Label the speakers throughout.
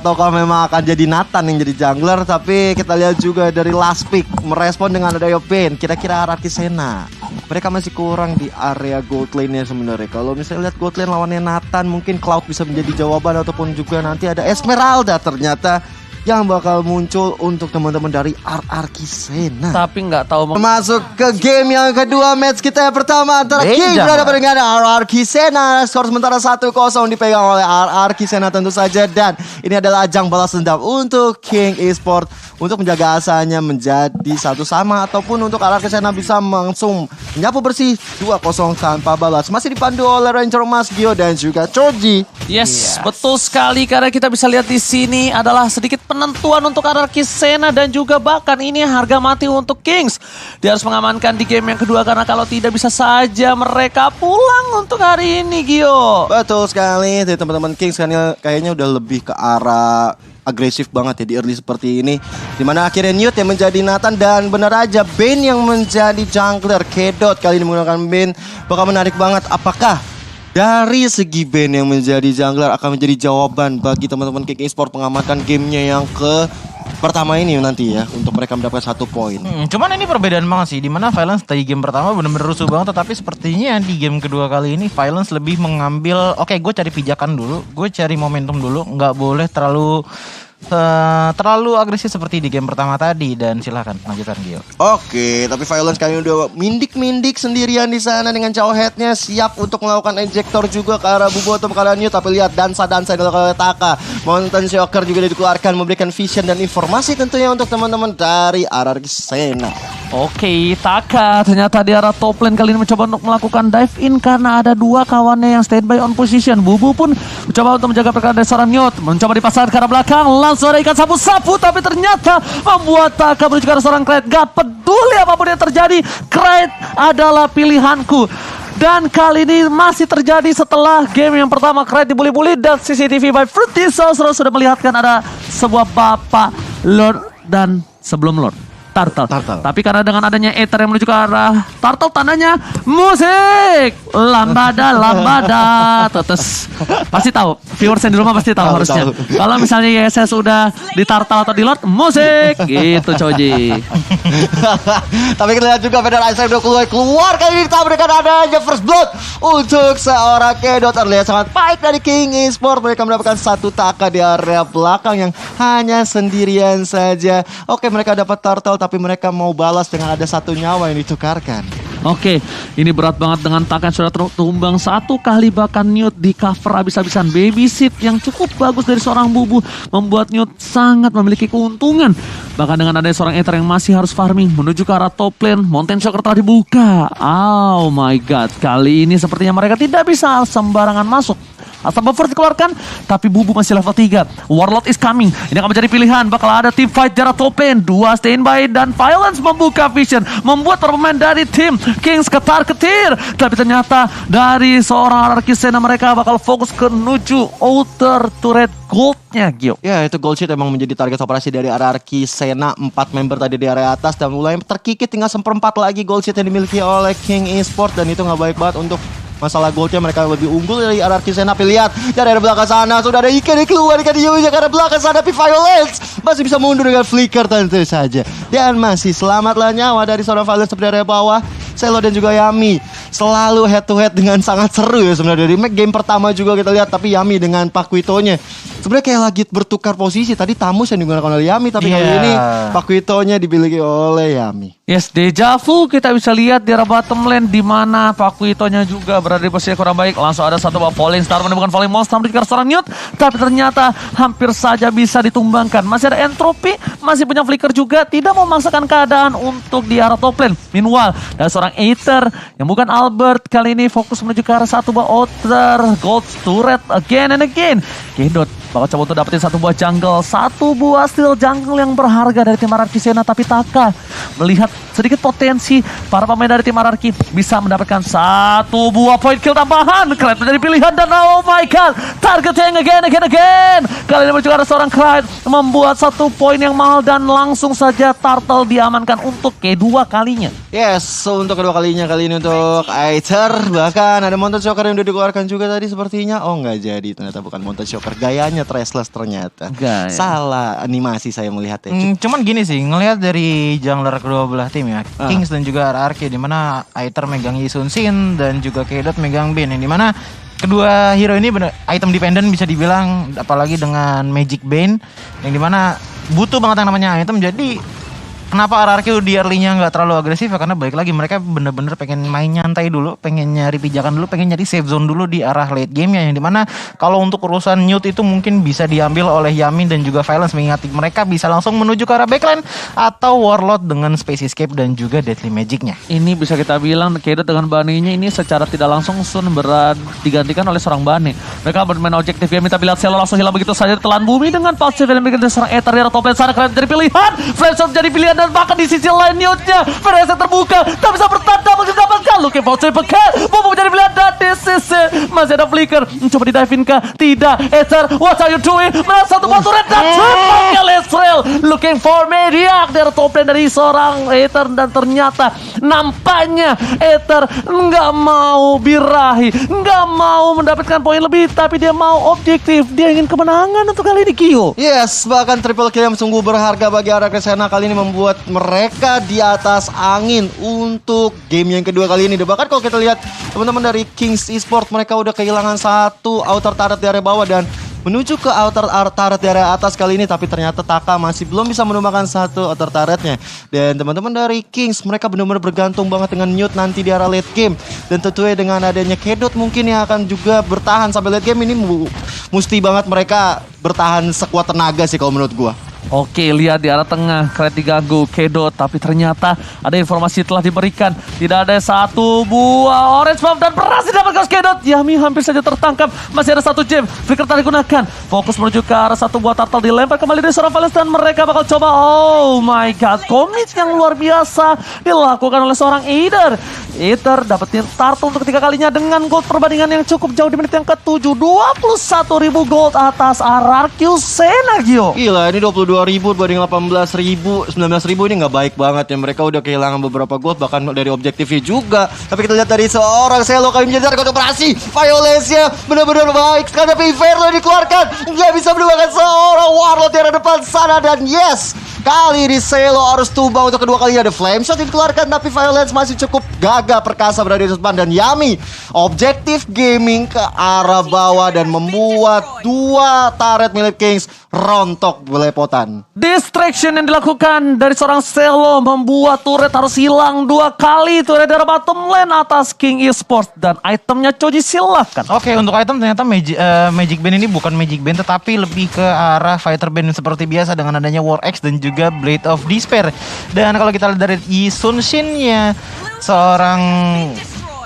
Speaker 1: ataukah memang akan jadi Nathan yang jadi jungler. Tapi kita lihat juga dari last pick merespon dengan adanya Bane. Kira-kira Araki Sena mereka masih kurang di area gold lane-nya sebenarnya. Kalau misalnya lihat gold lane lawannya Nathan, mungkin Cloud bisa menjadi jawaban, ataupun juga nanti ada Esmeralda ternyata yang bakal muncul untuk teman-teman dari RR Kisena.
Speaker 2: Tapi nggak tahu
Speaker 1: masuk ke game yang kedua, match kita yang pertama antara King berhadapan dengan RR Kisena. Skor sementara 1-0 dipegang oleh RR Kisena tentu saja, dan ini adalah ajang balas dendam untuk King Esports untuk menjaga asanya menjadi satu sama, ataupun untuk RR Kisena bisa langsung menyapu bersih 2-0 tanpa balas. Masih dipandu oleh Ranger Mas Gio dan juga Choji.
Speaker 2: Yes, betul sekali, karena kita bisa lihat di sini adalah sedikit penentuan untuk RR Kisena dan juga bahkan ini harga mati untuk Kings. Dia harus mengamankan di game yang kedua, karena kalau tidak bisa saja mereka pulang untuk hari ini, Gio.
Speaker 1: Betul sekali, dari teman-teman Kings kayaknya udah lebih ke arah agresif banget ya di early seperti ini, dimana akhirnya Newt yang menjadi Nathan dan benar aja Bane yang menjadi jungler. Kedot kali ini menggunakan Bane bakal menarik banget. Apakah dari segi Bane yang menjadi jungler akan menjadi jawaban bagi teman-teman King Esports mengamankan gamenya yang ke pertama ini nanti ya, untuk mereka mendapatkan 1 poin.
Speaker 3: Cuman ini perbedaan banget sih, dimana Violence tadi game pertama bener-bener rusuh banget, tetapi sepertinya di game kedua kali ini Violence lebih mengambil, oke, gue cari pijakan dulu, gue cari momentum dulu, nggak boleh terlalu agresif seperti di game pertama tadi. Dan silahkan lanjutkan, Gio.
Speaker 1: Oke, tapi Violence kali ini udah mindik sendirian di sana dengan Cowhead-nya, siap untuk melakukan ejector juga ke arah Bubu atau ke arah Newt. Tapi lihat dansa-dansa yang dilakukan oleh Taka. Mountain Shocker juga dikeluarkan, memberikan vision dan informasi tentunya untuk teman-teman dari RR Kisena.
Speaker 2: Oke, Taka ternyata di arah top lane kali ini mencoba untuk melakukan dive in karena ada 2 kawannya yang standby on position. Bubu pun mencoba untuk menjaga pergerakan dari seorang Newt, mencoba dipasarkan ke arah belakang, langsung ada ikan sapu-sapu, tapi ternyata membuat Taka menuju ke arah seorang Kraid. Gak peduli apapun yang terjadi, Kraid adalah pilihanku. Dan kali ini masih terjadi setelah game yang pertama Kraid dibully-bully, dan CCTV by Fruity Saucer sudah melihatkan ada sebuah bapak Lord dan sebelum Lord Turtle. Tapi karena dengan adanya Ether yang menuju ke arah Turtle, tandanya musik. Lambada. Tetes. Pasti tahu. Viewers yang di rumah pasti tahu harusnya. Kalau misalnya YSS udah di Turtle atau di Lord, musik. Gitu, Choji.
Speaker 1: Tapi kita lihat juga Federal Ice udah keluar kali ini ditabrakan adanya First Blood untuk seorang Kedot. Terlihat sangat baik dari King Esports. Mereka mendapatkan 1 Taka di area belakang yang hanya sendirian saja. Oke, mereka dapat Turtle, tapi mereka mau balas dengan ada 1 nyawa yang ditukarkan.
Speaker 2: Oke, ini berat banget dengan Taka yang sudah tumbang 1 kali, bahkan Newt di cover habis-habisan. Babysit yang cukup bagus dari seorang Bubu membuat Newt sangat memiliki keuntungan. Bahkan dengan adanya seorang Ether yang masih harus farming menuju ke arah top lane, Mountain Shocker telah dibuka. Oh my god, kali ini sepertinya mereka tidak bisa sembarangan masuk. Asal buffer dikeluarkan, tapi Bubu masih level 3. Warlord is coming. Ini akan menjadi pilihan. Bakal ada team fight jarak top lane. 2 standby dan Violence membuka vision. Membuat para pemain dari tim Kings ketar-ketir. Tapi ternyata dari seorang RR Kisena mereka bakal fokus ke menuju outer turret goldnya, Gio.
Speaker 1: Ya, itu gold sheet emang menjadi target operasi dari RR Kisena. 4 member tadi di area atas dan mulai terkikit, tinggal 1/4 lagi gold sheet yang dimiliki oleh King Esports. Dan itu gak baik banget untuk masalah goldnya. Mereka lebih unggul dari RR Kisena. Lihat dari arah belakang sana sudah ada Ikan yang keluar, Ikan Yunya ke arah belakang sana, tapi Violence masih bisa mundur dengan flicker tentu saja. Dan masih selamatlah nyawa dari seorang Violence seperti area bawah. Selo dan juga Yami selalu head to head dengan sangat seru ya sebenarnya. Dari game pertama juga kita lihat, tapi Yami dengan Pakuitonya sebenarnya kayak lagi bertukar posisi. Tadi Tamus yang digunakan oleh Yami, tapi kali ini Pakuitonya dimiliki oleh Yami.
Speaker 2: Yes, deja vu kita bisa lihat di arah bottom lane, di mana Pakuitonya juga berada di posisi kurang baik. Langsung ada satu Falling Star menemukan Falling Monster di seorang Newt, tapi ternyata hampir saja bisa ditumbangkan. Masih ada Entropy, masih punya flicker juga, tidak memaksakan keadaan untuk di arah top lane. Meanwhile, ada seorang Aether yang bukan Albert kali ini fokus menuju ke arah 1 buah outer gold turret again and again. Kedot bakal coba untuk dapetin 1 buah jungle, 1 buah steel jungle yang berharga dari tim RR Kisena, tapi Taka melihat sedikit potensi para pemain dari tim RRQ bisa mendapatkan satu buah point kill tambahan. Clyde menjadi pilihan dan oh my god, targeting again. Kali ini menuju ke arah seorang Clyde, membuat satu poin yang mahal dan langsung saja Turtle diamankan untuk kedua kalinya.
Speaker 1: Yes, so untuk kedua kalinya kali ini untuk Aether. Bahkan ada Mountain Shocker yang udah dikeluarkan juga tadi sepertinya. Oh nggak jadi, ternyata bukan Mountain Shocker. Gayanya Trestless ternyata.
Speaker 2: Gaya.
Speaker 1: Salah animasi saya melihatnya.
Speaker 3: Cuman gini sih, ngelihat dari jungler kedua belah tim ya, Kings dan juga RRQ, di mana Aether megang Yisun Shin dan juga Kedot megang Bin, yang dimana kedua hero ini bener item dependent bisa dibilang, apalagi dengan Magic Bane yang dimana butuh banget yang namanya item. Jadi kenapa RRQ di early-nya nggak terlalu agresif ya, karena balik lagi mereka bener-bener pengen main nyantai dulu, pengen nyari pijakan dulu, pengen nyari safe zone dulu di arah late game-nya, yang dimana kalau untuk urusan Newt itu mungkin bisa diambil oleh Yamin dan juga Violence, mengingat mereka bisa langsung menuju ke arah backline atau Warlord dengan Space Escape dan juga Deadly Magic-nya.
Speaker 2: Ini bisa kita bilang Kedot dengan Bane-nya ini secara tidak langsung Sun digantikan oleh seorang Bane. Mereka bermain objektif ya, minta lihat Selo langsung hilang begitu saja telan bumi dengan passive yang bikin seorang Aether di top lane sana. Kalian jadi pilihan, Flashshot jadi pilihan, dan bahkan di sisi lain Newt-nya Feresa terbuka, tak bisa bertanda mendapatkan Luke Fauci pekat, Bobo menjadi pilihan, dan di sisi masih ada Flicker, mencoba di-dive-in kah? Tidak, Aether, what are you doing? Merasa satu batu red dan triple kill Israel, looking for Mediac dari top lane dari seorang Aether, dan ternyata nampaknya Aether nggak mau birahi, nggak mau mendapatkan poin lebih, tapi dia mau objektif, dia ingin kemenangan untuk kali ini, Kyo.
Speaker 1: Yes, bahkan triple kill yang sungguh berharga bagi RRQ Sena kali ini membuat mereka di atas angin untuk game yang kedua kali ini. Bahkan kalau kita lihat teman-teman dari Kings Esports, mereka udah kehilangan satu outer turret di area bawah dan menuju ke outer turret di area atas kali ini, tapi ternyata Taka masih belum bisa menumbangkan satu outer turretnya. Dan teman-teman dari Kings, mereka benar-benar bergantung banget dengan Newt nanti di area late game. Dan tentunya dengan adanya Kedot mungkin yang akan juga bertahan sampai late game ini, mesti banget mereka bertahan sekuat tenaga sih kalau menurut gua.
Speaker 2: Oke, lihat di arah tengah, Clyde diganggu, Kedot, tapi ternyata ada informasi telah diberikan. Tidak ada satu buah orange bomb dan berhasil dapatkan Kedot. Yami hampir saja tertangkap, masih ada satu gem. Flicker tadi digunakan, fokus menuju ke arah satu buah turtle, dilempar kembali dari seorang Valens dan mereka bakal coba. Oh my god, komit yang luar biasa dilakukan oleh seorang Aether dapetin turtle untuk ketiga kalinya dengan gold perbandingan yang cukup jauh di menit yang ke-7. 21.000 gold atas RRQ Sena, Gio.
Speaker 1: Gila, ini 22.000 dibanding 18.000, 19.000 ini nggak baik banget ya. Mereka udah kehilangan beberapa gold bahkan dari objektifnya juga. Tapi kita lihat dari seorang Selo kali menjadi target operasi. Violence-nya benar-benar baik. Karena Inferno dikeluarkan, nggak bisa menemukan seorang Warlord di arah depan sana. Dan yes, kali ini Selo harus tumbang untuk kedua kalinya. Ada Flame Shot dikeluarkan, tapi Violence masih cukup gagah perkasa berada di depan. Dan Yami objektif gaming ke arah bawah dan membuat dua turret milik Kings rontok belepotan.
Speaker 2: Distraction yang dilakukan dari seorang Selo membuat turret harus hilang dua kali. Turret dari bottom lane atas King Esports dan itemnya Choji silahkan.
Speaker 3: Oke, untuk item ternyata Magic Band ini bukan Magic Band tetapi lebih ke arah Fighter Band seperti biasa dengan adanya War Axe dan juga Blade of Despair. Dan kalau kita lihat dari Yisun Shin-nya seorang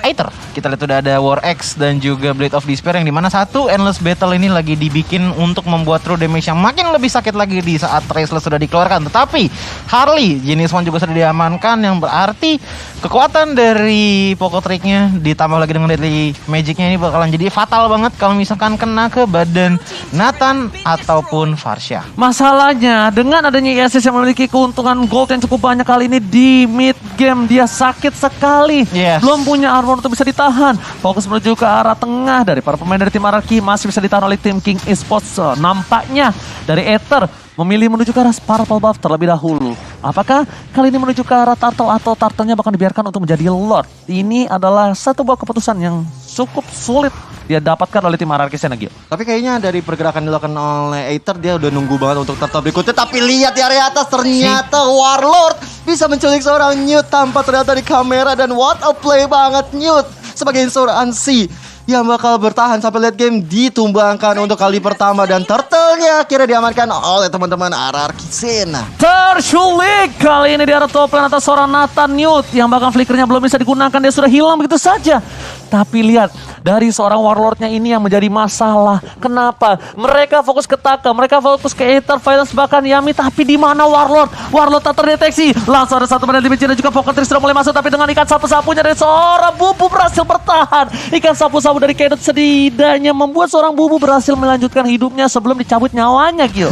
Speaker 3: Aether, kita lihat udah ada War Axe dan juga Blade of Despair, yang dimana satu Endless Battle ini lagi dibikin untuk membuat true damage yang makin lebih sakit lagi di saat Traceless sudah dikeluarkan. Tetapi Harley Genius One juga sudah diamankan, yang berarti kekuatan dari Poco Trick-nya ditambah lagi dengan Deadly Magic-nya ini bakalan jadi fatal banget kalau misalkan kena ke badan Nathan ataupun Farsha.
Speaker 2: Masalahnya dengan adanya ISS yang memiliki keuntungan gold yang cukup banyak kali ini di mid game, dia sakit sekali.
Speaker 3: Yes.
Speaker 2: Belum punya armor untuk bisa ditahan. Fokus menuju ke arah tengah dari para pemain dari tim RRQ masih bisa ditahan oleh tim King Esports. Nampaknya dari Aether memilih menuju ke arah Purple Buff terlebih dahulu. Apakah kali ini menuju ke arah Turtle atau Turtle-nya bahkan dibiarkan untuk menjadi Lord? Ini adalah satu buah keputusan yang cukup sulit dia dapatkan oleh tim RRQ Sena, Gio.
Speaker 1: Tapi kayaknya dari pergerakan dilakukan oleh Aether, dia udah nunggu banget untuk turtle berikutnya. Tapi lihat di area atas, ternyata Warlord bisa menculik seorang Newt tanpa ternyata di kamera. Dan what a play banget Newt sebagai seorang C yang bakal bertahan sampai late game, ditumbangkan untuk kali pertama. Dan turtle-nya akhirnya diamankan oleh teman-teman RRQ Sena.
Speaker 2: Terculik kali ini di arah top lane atas seorang Nathan Newt yang bahkan flickernya belum bisa digunakan, dia sudah hilang begitu saja. Tapi lihat dari seorang Warlordnya ini yang menjadi masalah. Kenapa? Mereka fokus ke Taka, mereka fokus ke Aether, Violence, bahkan Yami. Tapi di mana Warlord? Warlord tak terdeteksi. Langsung ada satu menit limit dan juga Pocket sudah mulai masuk. Tapi dengan ikan sapu-sapunya dari seorang Bubu berhasil bertahan. Ikan sapu-sapu dari Kedot setidaknya membuat seorang Bubu berhasil melanjutkan hidupnya sebelum dicabut nyawanya, Gil.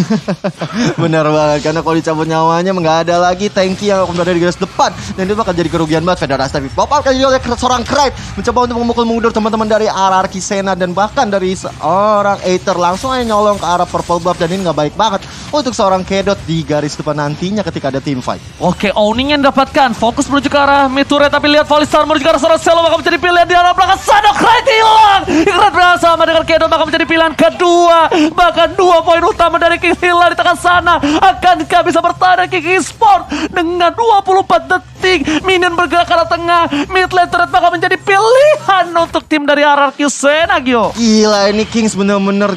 Speaker 1: Benar banget, karena kalau dicabut nyawanya nggak ada lagi tanki yang akan berada di garis depan. Dan itu bakal jadi kerugian banget Federasi. Tapi pop up kali oleh seorang Krayt mencoba untuk memukul mundur teman-teman dari RRQ Sena dan bahkan dari seorang Aether langsung aja nyolong ke arah purple buff. Dan ini nggak baik banget untuk seorang Kedot di garis depan nantinya ketika ada team fight.
Speaker 2: Oke, owning yang dapatkan. Fokus menuju ke arah Miture, tapi lihat Valistar menuju ke arah seorang Selo bakal menjadi pilihan di arah belakang sana. Krayt hilang. Krayt bersama dengan Kedot bakal menjadi pilihan kedua. Bahkan 2 poin utama dari King hilang di tengah sana. Akankah bisa bertahan King Esport dengan 24 detik? Minion bergerak ke arah tengah. Mid lane turret bakal menjadi pilihan untuk tim dari RRQ Sena, Gio.
Speaker 1: Gila, ini Kings bener-bener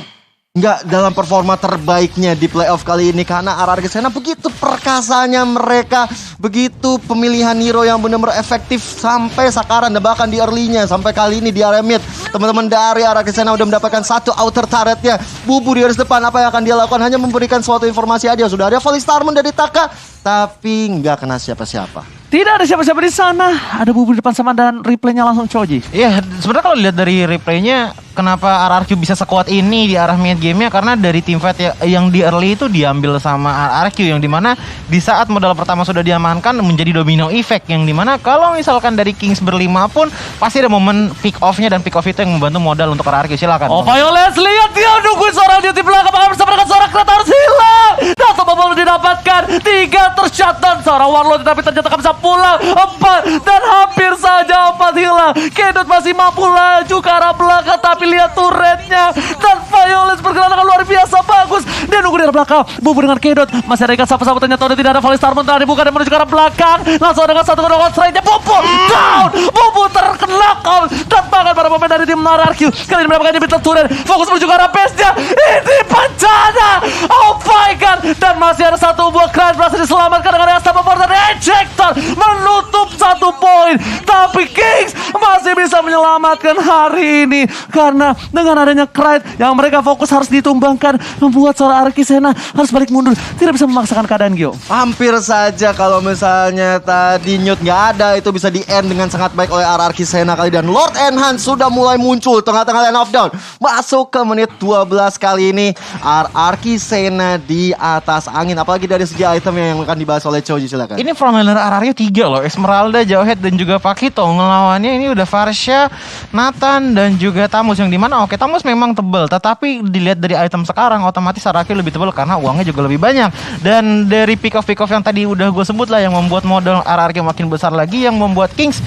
Speaker 1: nggak dalam performa terbaiknya di playoff kali ini karena RRQ Sena begitu perkasanya mereka, begitu pemilihan hero yang benar-benar efektif sampai sekarang dan bahkan di early-nya sampai kali ini di area mid. Teman-teman dari RRQ Sena udah mendapatkan satu outer turretnya. Bubu di garis depan, apa yang akan dia lakukan? Hanya memberikan suatu informasi aja. Sudah ada Valistarman dari Taka, tapi nggak kena siapa-siapa.
Speaker 2: Tidak ada siapa-siapa di sana. Ada Bubu di depan sama dan replaynya langsung Choji.
Speaker 3: Iya, sebenarnya kalau lihat dari replaynya, kenapa RRQ bisa sekuat ini di arah mid game-nya? Karena dari team fight yang di early itu diambil sama RRQ, yang dimana di saat modal pertama sudah diamankan menjadi domino effect, yang dimana kalau misalkan dari Kings berlima pun pasti ada momen pick off-nya, dan pick off itu yang membantu modal untuk RRQ. Silakan.
Speaker 2: Oh, Violence, lihat dia nungguin seorang di belakang bakal bersama dengan seorang Krayt harus hilang. Dan belum didapatkan. 3 tershutdown seorang Warlord, tapi ternyata bisa pulang. 4 dan hampir saja 4 hilang. Kedot masih mampu laju ke arah belakang, tapi lihat turretnya dan Violence bergerak dengan luar biasa bagus. Dia nunggu di arah belakang. Bubu dengan Kedot masih ada ikan sapu-sapu, ternyata udah tidak ada Valistarman telah dibuka dan menuju ke arah belakang. Langsung dengan satu kedua strike-nya Bubu down. Bubu terkena call dan bahkan para pemain dari tim RRQ kali ini mendapatkan inhibitor turret. Fokus menuju ke arah base-nya. Ini bencana. Oh my god. Dan masih ada satu buah Krayt berhasil diselamatkan dengan Astapa Portal dan Ejector menutup 1 poin. Tapi Kings masih bisa menyelamatkan hari ini karena dengan adanya Krayt yang mereka fokus harus ditumbangkan, membuat seorang RRQ Sena harus balik mundur, tidak bisa memaksakan keadaan, Gio.
Speaker 1: Hampir saja kalau misalnya tadi Newt nggak ada, itu bisa di-end dengan sangat baik oleh RRQ Sena kali. Dan Lord Enhance sudah mulai muncul tengah-tengah line of down. Masuk ke menit 12 kali ini RRQ Sena di atas angin. Apalagi dari segi item yang akan dibahas oleh Choji, silakan.
Speaker 3: Ini frontliner RRQ 3 loh, Esmeralda, Jawhead dan juga Pakito. Ngelawannya ini udah Varsha, Nathan dan juga Tamus, yang dimana oke, Tamus memang tebel, tetapi dilihat dari item sekarang otomatis RRQ lebih tebel karena uangnya juga lebih banyak. Dan dari pick off yang tadi udah gue sebut lah, yang membuat modal RRQ makin besar lagi, yang membuat Kings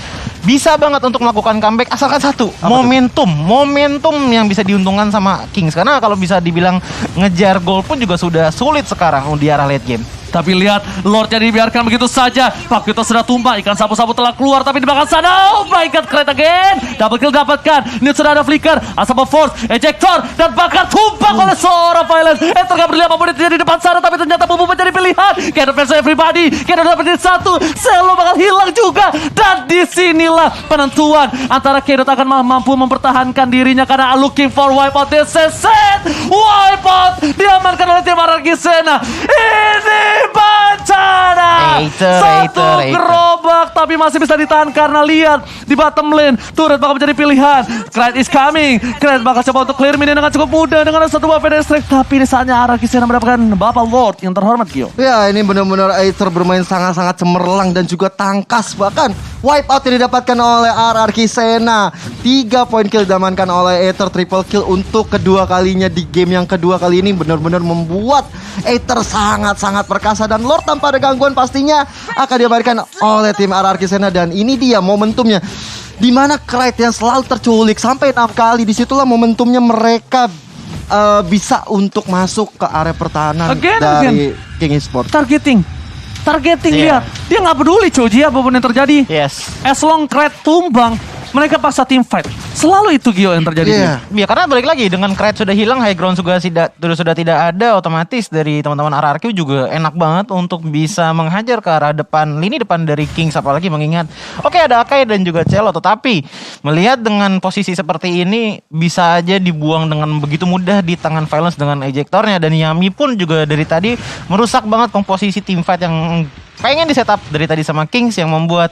Speaker 3: bisa banget untuk melakukan comeback asalkan satu, momentum yang bisa diuntungkan sama Kings. Karena kalau bisa dibilang ngejar gol pun juga sudah sulit sekarang di arah late game.
Speaker 2: Tapi lihat, Lordnya dibiarkan begitu saja. Pakito sudah tumbang, ikan sapu-sapu telah keluar, tapi di belakang sana, oh my god, Krayt again. Double kill dapatkan, Newt sudah ada flicker, Asapa Force, Ejector, dan bahkan tumbang oleh seorang Violence. Tergab berlihat apapun itu di depan sana, tapi ternyata Bubu menjadi pilihan. Kedot versus everybody, Kedot dapat satu, Selo bakal hilang juga. Dan disinilah penentuan antara Kedot akan mampu mempertahankan dirinya karena looking for wipeout. This is it, wipeout diamankan oleh tim RRQ Sena. Ini bencana. Satu gerobak tapi masih bisa ditahan karena lihat di bottom lane turret bakal menjadi pilihan. Krayt is coming. Krayt bakal coba untuk clear minion dengan cukup mudah dengan satu buah Feather Strike, tapi ini saatnya RRQ Sena mendapatkan Bapak Lord yang terhormat, Gio.
Speaker 1: Ya, ini benar-benar Aether bermain sangat-sangat cemerlang dan juga tangkas. Bahkan wipeout yang didapatkan oleh RRQ Sena. 3 poin kill diamankan oleh Aether, triple kill untuk kedua kalinya di game yang kedua kali ini. Benar-benar membuat Aether sangat-sangat perkasa, dan Lord tanpa ada gangguan pastinya akan diamankan oleh tim RRQ Sena. Dan ini dia momentumnya, dimana Krayt yang selalu terculik sampai 6 kali. Disitulah momentumnya mereka bisa untuk masuk ke area pertahanan dari King Esport.
Speaker 2: Targeting lihat, dia nggak peduli Choji apapun yang terjadi.
Speaker 3: Yes.
Speaker 2: As long Krayt tumbang, mereka paksa team fight. Selalu itu Gio yang terjadi.
Speaker 1: Iya.
Speaker 3: Ya karena balik lagi dengan Krait sudah hilang, high ground juga sudah tidak ada, otomatis dari teman-teman RRQ juga enak banget untuk bisa menghajar ke arah depan, lini depan dari Kings, apalagi mengingat oke ada Akai dan juga Celo, tetapi melihat dengan posisi seperti ini bisa aja dibuang dengan begitu mudah di tangan Violence dengan ejectornya, dan Yami pun juga dari tadi merusak banget komposisi team fight yang pengen di setup dari tadi sama Kings, yang membuat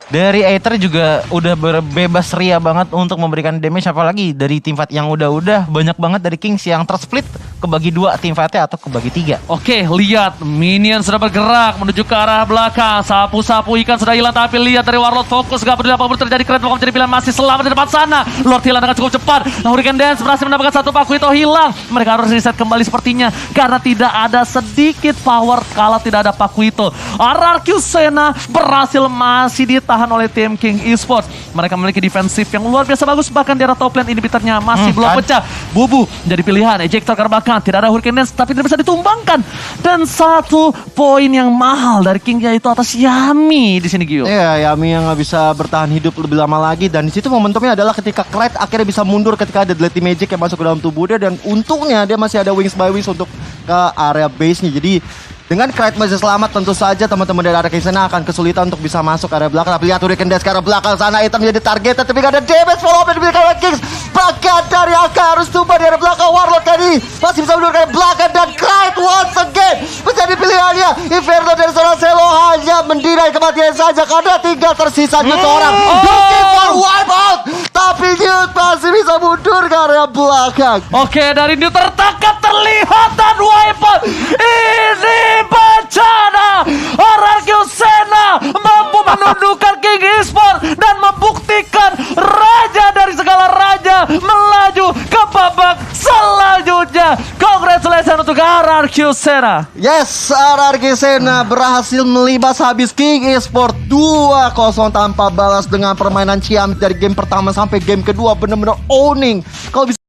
Speaker 3: dari Aether juga udah berbebas ria banget untuk memberikan damage, apalagi dari tim fight yang udah banyak banget dari Kings yang tersplit kebagi 2 tim fightnya atau kebagi 3.
Speaker 2: Oke, lihat minion sudah bergerak menuju ke arah belakang. Sapu-sapu ikan sudah hilang, tapi lihat dari Warlord fokus, gak peduli apapun terjadi. Keren bakal menjadi pilihan, masih selamat di depan sana. Lord hilang dengan cukup cepat. Hurricane Dance berhasil mendapatkan 1 Pakuito hilang. Mereka harus reset kembali sepertinya karena tidak ada sedikit power kalau tidak ada Pakuito. RRQ Sena berhasil masih ditahan oleh tim King Esports. Mereka memiliki defensif yang luar biasa bagus, bahkan di arah top lane inhibitornya masih belum pecah. Bubu jadi pilihan, ejector karena bahkan tidak ada Hurricane Dance, tapi tidak bisa ditumbangkan. Dan 1 poin yang mahal dari King yaitu atas Yami di sini Gio.
Speaker 1: Iya, Yami yang nggak bisa bertahan hidup lebih lama lagi, dan di situ momentumnya adalah ketika Krait akhirnya bisa mundur ketika ada Deadly Magic yang masuk ke dalam tubuhnya, dan untungnya dia masih ada Wings by Wings untuk ke area base-nya. Jadi dengan Krait masih selamat, tentu saja teman-teman dari RRQ Sena akan kesulitan untuk bisa masuk ke area belakang. Tapi lihat Hurricane Dash ke arah belakang sana, Ethan menjadi target, tapi gak ada damage follow up yang diberikan oleh Kings. Bahkan dari Akai harus tumbang di area belakang. Warlord tadi masih bisa mundur ke area belakang, dan Krait once again menjadi pilihannya. Inferno dari seorang Celo hanya mendirai kematian saja karena tinggal tersisa Newt orang. Looking for wipe out, tapi Newt masih bisa mundur ke area belakang.
Speaker 2: Oke, dari New tertangkap, terlihat dan wipe out. Ini bencana. RRQ Sena mampu menundukkan King Esports dan membuktikan raja dari segala raja melaju ke babak selanjutnya. Congratulations untuk RRQ Sena.
Speaker 1: Yes, RRQ Sena berhasil melibas habis King Esports 2-0 tanpa balas dengan permainan ciamik dari game pertama sampai game kedua, benar-benar owning. Kalau bisa